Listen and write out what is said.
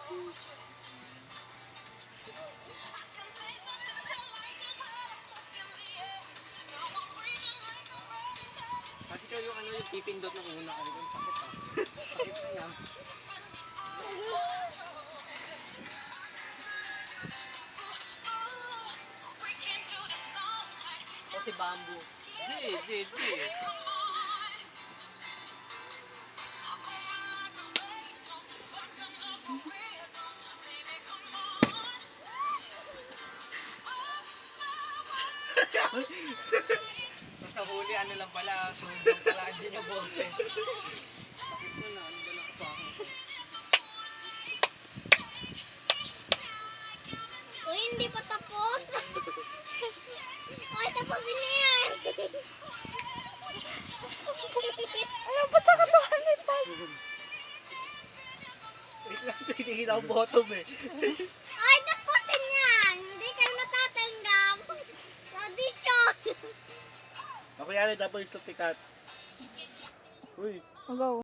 Kasi ikaw yung ano yung pipindot ng una. Ano yung sakit ah. Sakit na yan. O si Bamboo. Di. Tapos nahuli, ano lang pala, sunod lang pala, hindi niya bote. Sakit na na, ano ba nakapakan ko? Uy, hindi pa tapos. Uy, tapusin niya yan. Ano ba ito katahan ni Pag? Wait lang, tinigil ako bottom eh. Uy, tapusin yan. Hindi kayo natatanggap. Audition. Ako yan, tapos yung tikat. Uy. Go.